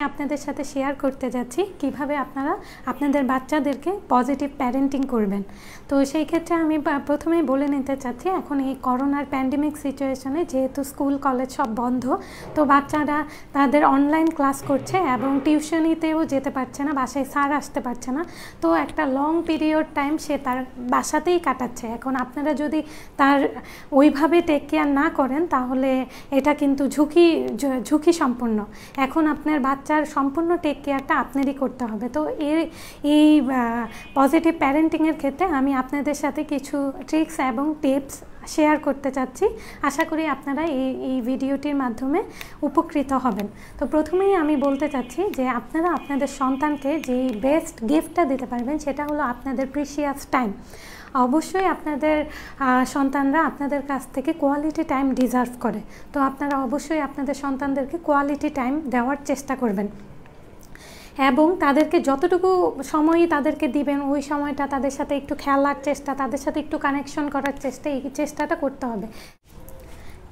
আপনাদের সাথে শেয়ার করতে যাচ্ছি কিভাবে আপনারা আপনাদের বাচ্চাদেরকে পজিটিভ প্যারেন্টিং করবেন। তো সেই ক্ষেত্রে আমি প্রথমেই বলে নিতে চাচ্ছি, এখন এই করোনার প্যান্ডেমিক সিচুয়েশনে যেহেতু স্কুল কলেজ সব বন্ধ, তো বাচ্চারা তাদের অনলাইন ক্লাস করছে এবং টিউশনিতেও যেতে পারছে না, বাসায় স্যার আসতে পারছে না। তো একটা লং পিরিয়ড টাইম সে তার বাসাতেই কাটাচ্ছে। এখন আপনারা যদি তার ওইভাবে টেক কেয়ার না করেন তাহলে এটা কিন্তু ঝুঁকি সম্পন্ন। এখন আপনার বাচ্চার সম্পূর্ণ টেক কেয়ারটা আপনারই করতে হবে। তো এই পজিটিভ প্যারেন্টিংয়ের ক্ষেত্রে আমি আপনাদের সাথে কিছু ট্রিক্স এবং টিপস শেয়ার করতে চাচ্ছি। আশা করি আপনারা এই ভিডিওটির মাধ্যমে উপকৃত হবেন। তো প্রথমেই আমি বলতে চাচ্ছি যে আপনারা আপনাদের সন্তানকে যেই বেস্ট গিফটটা দিতে পারবেন সেটা হলো আপনাদের প্রিশিয়াস টাইম। অবশ্যই আপনাদের সন্তানরা আপনাদের কাছ থেকে কোয়ালিটি টাইম ডিজার্ভ করে। তো আপনারা অবশ্যই আপনাদের সন্তানদেরকে কোয়ালিটি টাইম দেওয়ার চেষ্টা করবেন এবং তাদেরকে যতটুকু সময়ই তাদেরকে দিবেন ওই সময়টা তাদের সাথে একটু খেলার চেষ্টা, তাদের সাথে একটু কানেকশন করার চেষ্টা, এই চেষ্টাটা করতে হবে।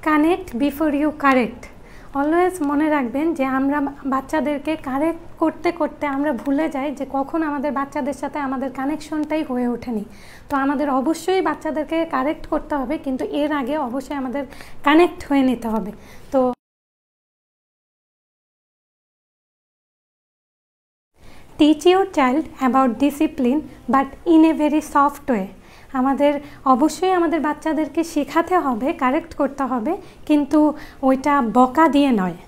Connect before you correct. Always মনে রাখবেন যে আমরা বাচ্চাদেরকে কারেক্ট করতে করতে আমরা ভুলে যাই যে কখন আমাদের বাচ্চাদের সাথে আমাদের কানেকশনটাই হয়ে ওঠেনি। তো আমাদের অবশ্যই বাচ্চাদেরকে কারেক্ট করতে হবে, কিন্তু এর আগে অবশ্যই আমাদের কানেক্ট হয়ে নিতে হবে। তো teach your child about discipline but in a very soft way. আমাদের অবশ্যই আমাদের বাচ্চাদেরকে শেখাতে হবে, কারেক্ট করতে হবে, কিন্তু ওইটা বকা দিয়ে নয়।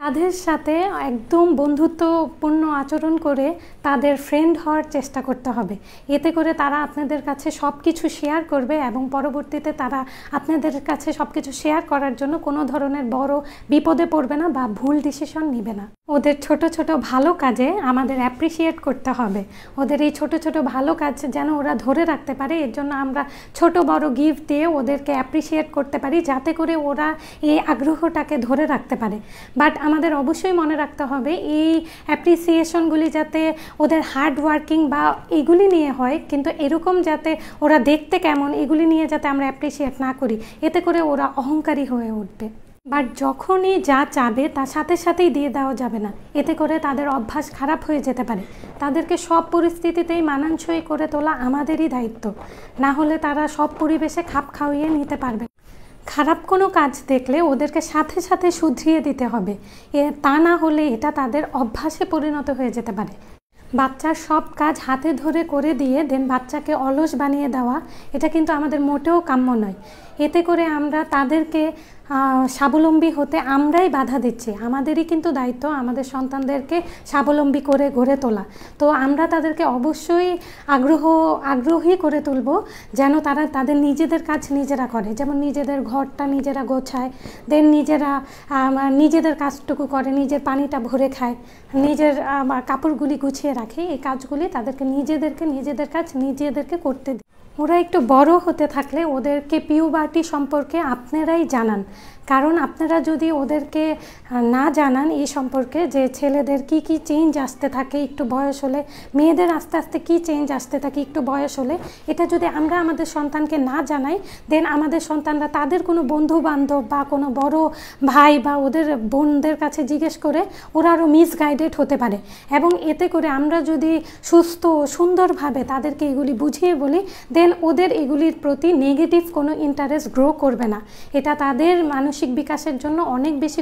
তাদের সাথে একদম বন্ধুত্বপূর্ণ আচরণ করে তাদের ফ্রেন্ড হওয়ার চেষ্টা করতে হবে। এতে করে তারা আপনাদের কাছে সব কিছু শেয়ার করবে এবং পরবর্তীতে তারা আপনাদের কাছে সব কিছু শেয়ার করার জন্য কোনো ধরনের বড় বিপদে পড়বে না বা ভুল ডিসিশন নেবে না। ওদের ছোট ছোট ভালো কাজে আমাদের অ্যাপ্রিসিয়েট করতে হবে। ওদের এই ছোট ছোট ভালো কাজ যেন ওরা ধরে রাখতে পারে, এর জন্য আমরা ছোট বড় গিফট দিয়ে ওদেরকে অ্যাপ্রিসিয়েট করতে পারি, যাতে করে ওরা এই আগ্রহটাকে ধরে রাখতে পারে। বাট আমাদের অবশ্যই মনে রাখতে হবে এই অ্যাপ্রিসিয়েশনগুলি যাতে ওদের হার্ড ওয়ার্কিং বা এগুলি নিয়ে হয়, কিন্তু এরকম যাতে ওরা দেখতে কেমন এগুলি নিয়ে যাতে আমরা অ্যাপ্রিসিয়েট না করি, এতে করে ওরা অহংকারী হয়ে উঠবে। বাট যখনই যা চাবে তার সাথে সাথেই দিয়ে দেওয়া যাবে না, এতে করে তাদের অভ্যাস খারাপ হয়ে যেতে পারে। তাদেরকে সব পরিস্থিতিতেই মানানসই করে তোলা আমাদেরই দায়িত্ব, না হলে তারা সব পরিবেশে খাপ খাইয়ে নিতে পারবে। খারাপ কোনো কাজ দেখলে ওদেরকে সাথে সাথে শুধরিয়ে দিতে হবে, তা না হলে এটা তাদের অভ্যাসে পরিণত হয়ে যেতে পারে। বাচ্চার সব কাজ হাতে ধরে করে দিয়ে দেন বাচ্চাকে অলস বানিয়ে দেওয়া, এটা কিন্তু আমাদের মোটেও কাম্য নয়। এতে করে আমরা তাদেরকে স্বাবলম্বী হতে আমরাই বাধা দিচ্ছি। আমাদেরই কিন্তু দায়িত্ব আমাদের সন্তানদেরকে স্বাবলম্বী করে গড়ে তোলা। তো আমরা তাদেরকে অবশ্যই আগ্রহী করে তুলব যেন তারা তাদের নিজেদের কাজ নিজেরা করে, যেমন নিজেদের ঘরটা নিজেরা গোছায়, দেন নিজেদের কাজটুকু করে, নিজের পানিটা ভরে খায়, নিজের কাপড়গুলি গুছিয়ে রাখে। এই কাজগুলি তাদেরকে নিজেদের কাজ নিজেদেরকে করতে দিই। ওরা একটু বড় হতে থাকলে ওদেরকে পিউবার্টি সম্পর্কে আপনারাই জানান, কারণ আপনারা যদি ওদেরকে না জানান এই সম্পর্কে যে ছেলেদের কি কি চেঞ্জ আসতে থাকে একটু বয়স হলে, মেয়েদের আস্তে আস্তে কি চেঞ্জ আসতে থাকে একটু বয়স হলে, এটা যদি আমরা আমাদের সন্তানকে না জানাই, দেন আমাদের সন্তানরা তাদের কোনো বন্ধু বান্ধব বা কোনো বড় ভাই বা ওদের বোনদের কাছে জিজ্ঞেস করে ওরা আরও মিসগাইডেড হতে পারে। এবং এতে করে আমরা যদি সুস্থ সুন্দরভাবে তাদেরকে এগুলি বুঝিয়ে বলি, দেন ওদের এগুলির প্রতি নেগেটিভ কোনো ইন্টারেস্ট গ্রো করবে না। এটা তাদের মানসিক বিকাশের জন্য অনেক বেশি